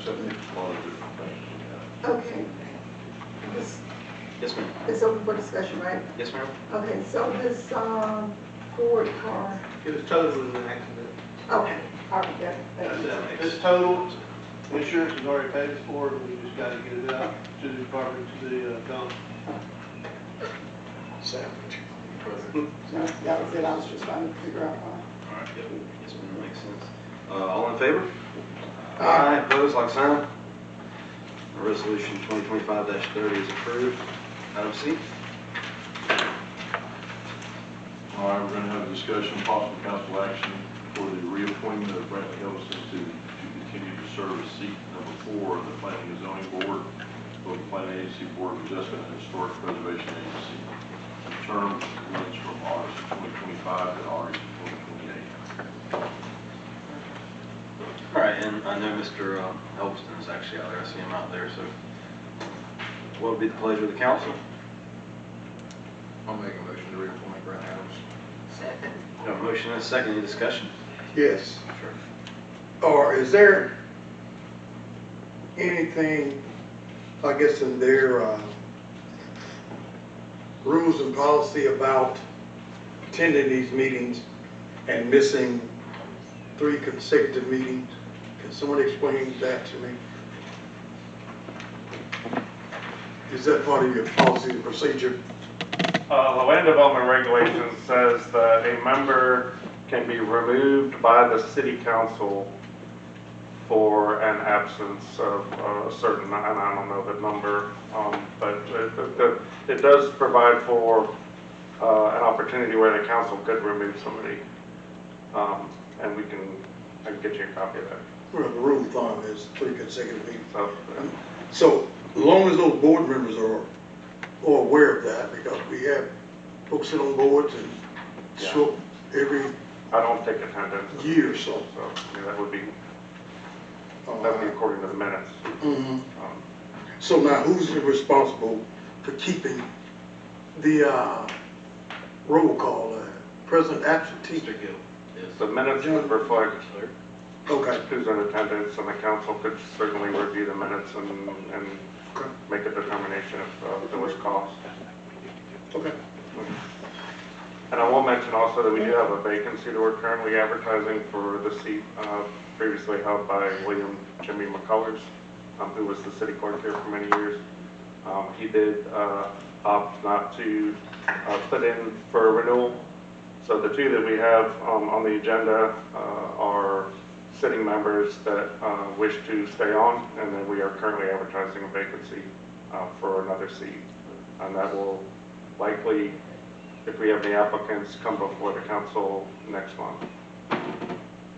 There's a lot of different things. Okay. Yes, ma'am. It's open for discussion, right? Yes, ma'am. Okay, so this Ford car, It was totaled in an accident. okay, all right, That's that, it. It's totaled, insurance is already paid for it, we just gotta get it out to the department, to the dump. Sandwich. that was it, I was just trying to figure out. All right, yep. Yes, ma'am, makes sense. All in favor? Aye. Opposed, like sign. Resolution 2025-30 is approved. Item C. All right, we're going to have a discussion, possible council action for the reappointment of Brantley Ellison to continue to serve as seat number 4 of the Planning and Zoning Board, both the Planning Agency, Board of Adjustment, and Historic Preservation Agency. The term runs from August 2025 to August 2028. All right, and I know Mr. Elviston is actually out there. I see him out there, so what would be the pleasure of the council? I'll make a motion to reappoint Brent Adams. Second. Got a motion and a second. Any discussion? Yes. Sure. Or is there anything, I guess, in their rules and policy about attending these meetings and missing 3 consecutive meetings? Can someone explain that to me? Is that part of your policy and procedure? The land development regulation says that a member can be removed by the city council for an absence of a certain, and I don't know the number, but it does provide for an opportunity where the council could remove somebody, and I can get you a copy of that. Well, the rule of thumb is 3 consecutive meetings. So, So as long as those board members are aware of that, because we have folks sit on boards and show up every I don't take attendance. year or so. So yeah, that would be according to the minutes. Mhm. So now who's responsible for keeping the roll call, president absentee? Mr. Gill. Yes. The minutes would reflect Okay. who's in attendance, and the council could certainly review the minutes and Okay. make a determination if there was cause. Okay. And I will mention also that we do have a vacancy that we're currently advertising for the seat previously held by William Jimmy McCullers, who was the city clerk here for many years. He did opt not to put in for a renewal. So the 2 that we have on the agenda are sitting members that wish to stay on, and then we are currently advertising a vacancy for another seat. And that will likely, if we have any applicants, come before the council next month.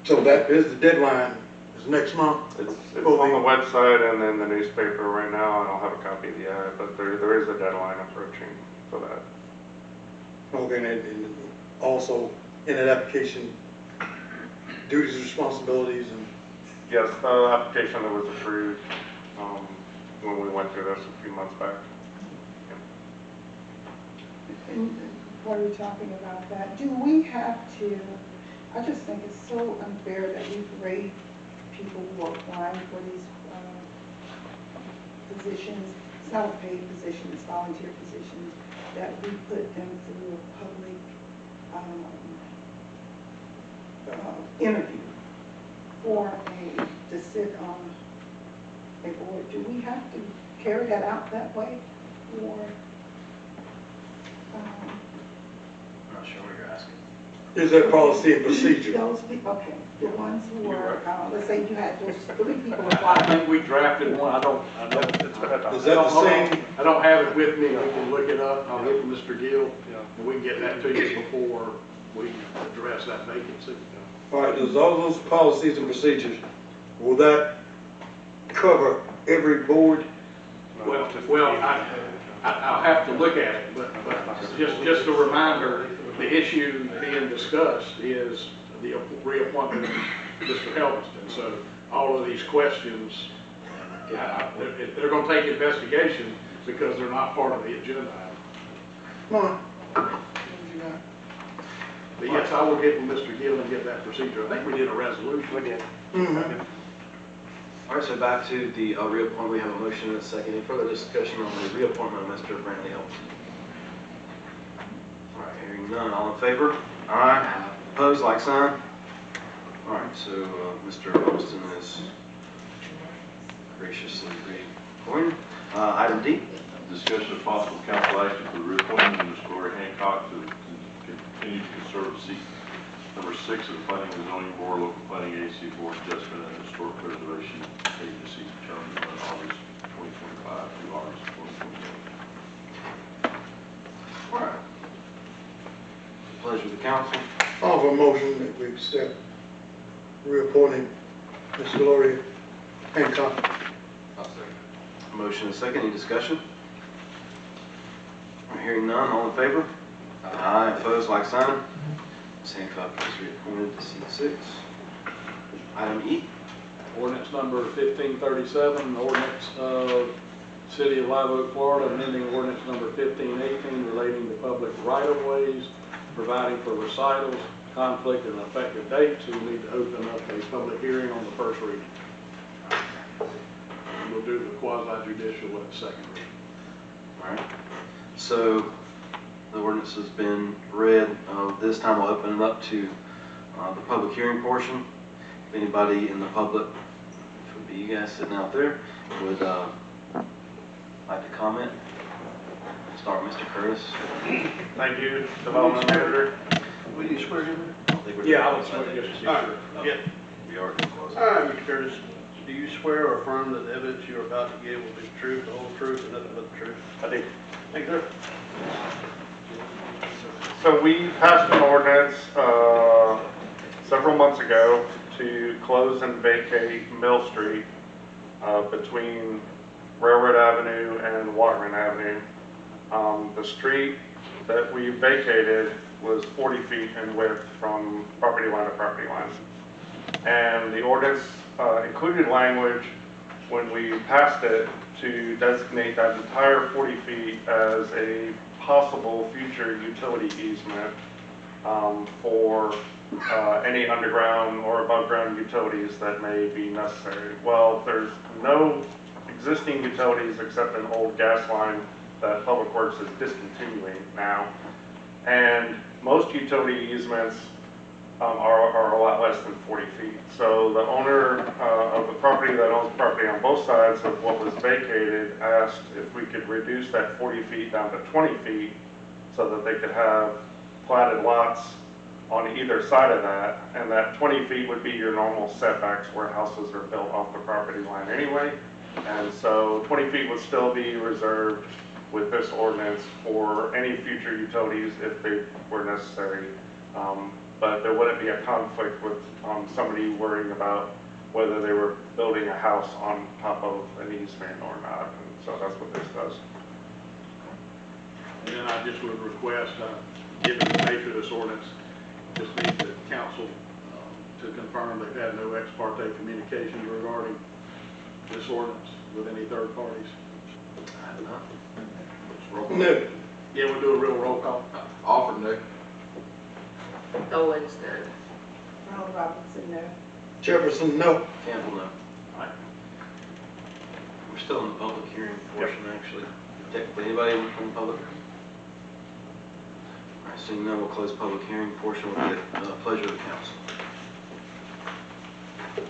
So that is the deadline, is next month? It's on the website and in the newspaper right now. I don't have a copy of the ad, but there is a deadline approaching for that. Okay, and also in that application, duties, responsibilities, and Yes, the application that was approved when we went through this a few months back. And while you're talking about that, do we have to, I just think it's so unfair that we grade people who are applying for these positions. It's not a paid position, it's volunteer positions, that we put them through a public interview to sit on a board. Do we have to carry that out that way? Or I'm not sure what you're asking. is that policy and procedure? those people, okay, the ones who are, let's say you had those 3 people I apply. think we drafted one, Is that the same? I don't have it with me, we can look it up, I'll get from Mr. Gill, and we can get that to you before we address that vacancy. All right, does all those policies and procedures, will that cover every board? Well, I'll have to look at it, but just a reminder, the issue being discussed is the reappointment of Mr. Helmiston. So all of these questions, they're going to take investigation because they're not part of the agenda item. Come on. But yes, I will get with Mr. Gill and get that procedure. I think we did a resolution. We did. Mhm. All right, so back to the reappointment. We have a motion and a second. Any further discussion on the reappointment of Mr. Brantley Helton? All right, hearing none. All in favor? Aye. Opposed, like sign? All right, so Mr. Holston is graciously reappointed. Item D. Discussion of possible council action for the reappointment of Ms. Gloria Hancock to continue to serve the seat number 6 of the Planning and Zoning Board, Local Planning Agency Board of Adjustment and Historic Preservation Agency, term to run August 2025 through August 2028. All right. Pleasure of the council. Offer a motion that we accept reappointing Ms. Gloria Hancock. I'll second. Motion and a second. Any discussion? All right, hearing none. All in favor? Aye. Opposed, like sign? Ms. Hancock is reappointed to seat 6. Item E. Ordinance number 1537, ordinance of City of Live Oak, Florida, amending ordinance number 1518 relating to public right-of-ways, providing for recitals, conflict, and effective dates. We need to open up a public hearing on the first reading. And we'll do the quasi-judicial at the second reading. All right. So the ordinance has been read. This time we'll open it up to the public hearing portion. If anybody in the public, which would be you guys sitting out there, would like to comment, start with Mr. Curtis. Thank you, Development Manager. Will you swear in I don't think we're Yeah, I doing would that. swear, yes, there? All sir. right, yeah. We are getting close. All right, Mr. Curtis, do you swear or affirm that the evidence you are about to give will be the truth, the whole truth, and nothing but the truth? I do. Thank you, sir. So we passed an ordinance several months ago to close and vacate Mill Street between Railroad Avenue and Waterman Avenue. The street that we vacated was 40 feet in width from property line to property line. And the ordinance included language when we passed it to designate that entire 40 feet as a possible future utility easement for any underground or above ground utilities that may be necessary. Well, there's no existing utilities except an old gas line that Public Works is discontinuing now. And most utility easements are a lot less than 40 feet. So the owner of the property that owns property on both sides of what was vacated asked if we could reduce that 40 feet down to 20 feet so that they could have platted lots on either side of that. And that 20 feet would be your normal setbacks where houses are built off the property line anyway. And so 20 feet would still be reserved with this ordinance for any future utilities if they were necessary. But there wouldn't be a conflict with somebody worrying about whether they were building a house on top of an easement or not. And so that's what this does. And then I just would request, given the nature of this ordinance, just need the council to confirm they've had no ex parte communications regarding this ordinance with any third parties. I have not. No. Yeah, we'll do a real roll call. Offer, Nick. Owens, no. Ronald Robinson, no. Jefferson, no. Campbell, no. All right. We're still in the public hearing portion, actually. Technically, anybody from the public? All right, seeing none, we'll close public hearing portion with the pleasure of the council.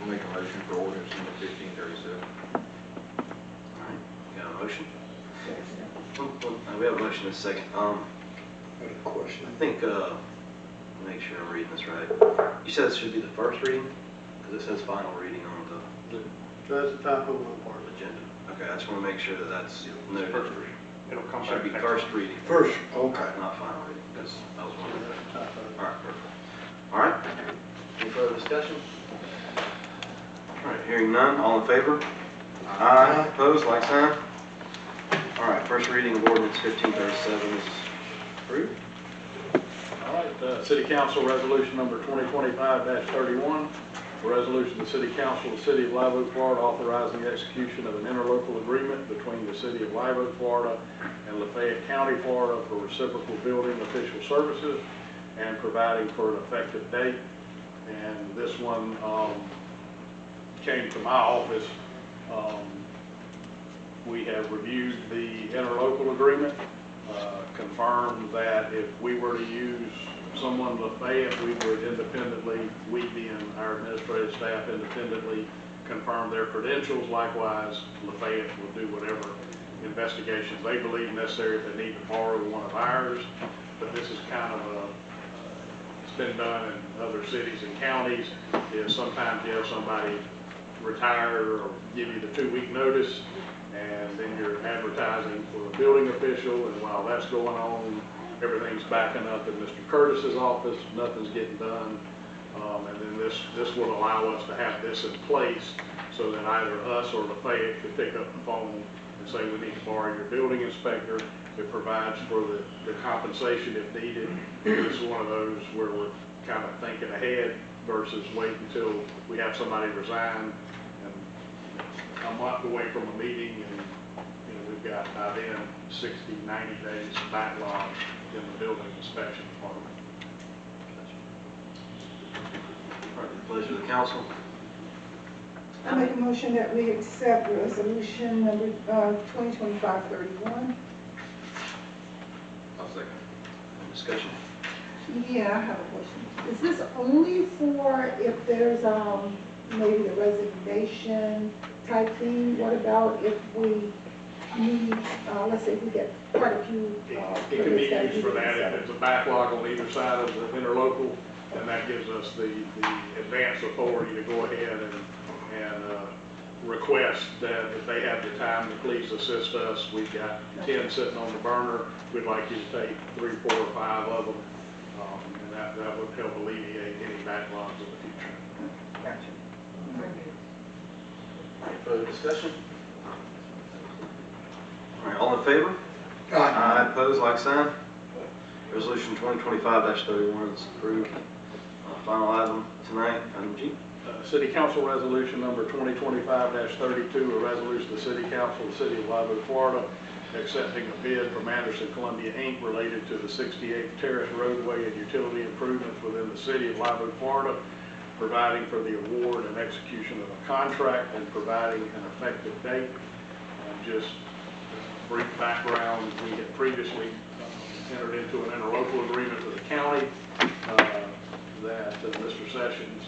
Make a motion for ordinance number 1537. All right, we got a motion? We have a motion in a second. I had a question. I think, make sure I'm reading this right. You said it should be the first reading? Because it says final reading on That's the typo on the part. the agenda. Okay, I just want to make sure that that's noted. First reading. It'll come back. Should be next first month. reading. First, okay. Not final reading, because I was wondering. Typo. All right, perfect. All right, any further discussion? All right, hearing none, all in favor? Aye. Opposed, like sign? All right, first reading of ordinance 1537 is approved. All right, City Council Resolution Number 2025-31, a resolution of the City Council of the City of Live Oak, Florida, authorizing the execution of an interlocal agreement between the City of Live Oak, Florida and Lafayette County, Florida for reciprocal building official services and providing for an effective date. And this one came to my office We have reviewed the interlocal agreement, confirmed that if we were to use someone Lafayette, we would independently, we being our administrative staff, independently confirm their credentials. Likewise, Lafayette will do whatever investigations they believe necessary if they need to borrow one of ours. But this is kind of it's been done in other cities and counties, is sometimes you have somebody retire or give you the 2-week notice, and then you're advertising for a building official, and while that's going on, everything's backing up in Mr. Curtis's office, nothing's getting done. And then this will allow us to have this in place so that either us or Lafayette could pick up the phone and say, we need to borrow your building inspector. It provides for the compensation if needed. This is one of those where we're kind of thinking ahead versus wait until we have somebody resign and a month away from a meeting, and we've got by then 60, 90 days backlog in the building inspection department. All right, the pleasure of the council. I make a motion that we accept resolution number 2025-31. I'll second. Any discussion? Yeah, I have a question. Is this only for if there's maybe a resignation type thing? What about if we need, let's say we get quite a few. It can be used for that if it's a backlog on either side of the interlocal, and that gives us the advance authority to go ahead and request that if they have the time to please assist us. We've got 10 sitting on the burner. We'd like you to take 3, 4, or 5 of them, and that would help alleviate any backlogs in the future. Gotcha. Any further discussion? All right, all in favor? Aye. Opposed, like sign. Resolution 2025-31 is approved. Final item tonight, item G. City Council Resolution number 2025-32, a resolution of the City Council of the City of Live Oak, Florida, accepting a bid from Anderson Columbia Inc. related to the 68th Terrace roadway and utility improvements within the City of Live Oak, Florida, providing for the award and execution of a contract and providing an effective date. Just brief background, we had previously entered into an interlocal agreement with the county that Mr. Sessions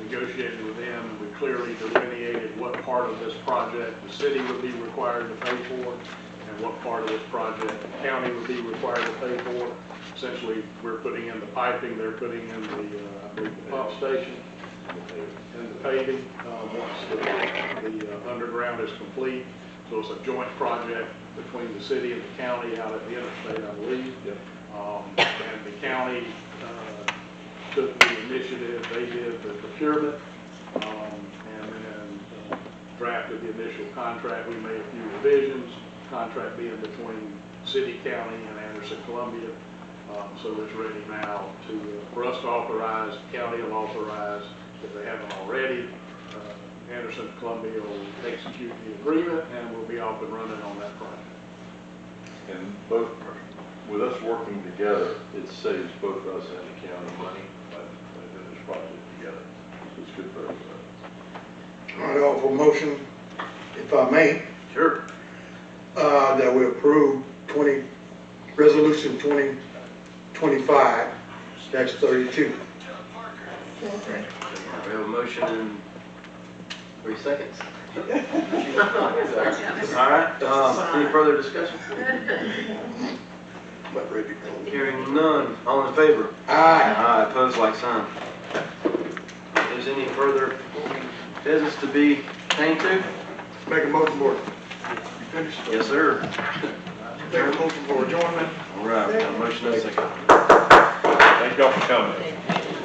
negotiated with them, and we clearly delineated what part of this project the city would be required to pay for and what part of this project the county would be required to pay for. Essentially, we're putting in the piping, they're putting in the pump station and the paving once the underground is complete. So it's a joint project between the city and the county out at the interstate, I believe. Yep. And the county took the initiative, they did the procurement, and then drafted the initial contract. We made a few revisions, contract being between city, county, and Anderson Columbia. So it's ready now for us to authorize, the county will authorize, if they haven't already, Anderson Columbia will execute the agreement, and we'll be off and running on that project. And both, with us working together, it saves both us and the county money by doing this project together. It's good for everybody. All right, all for motion, if I may, Sure. that we approve resolution 2025-32. We have a motion in 3 seconds. All right, any further discussion? But ready to go. Hearing none, all in favor? Aye. Aye, opposed, like sign. If there's any further business to be attained to? Make a motion for it. You finished? Yes, sir. Make a motion for adjournment. All right, got a motion and a second. Thank y'all for coming.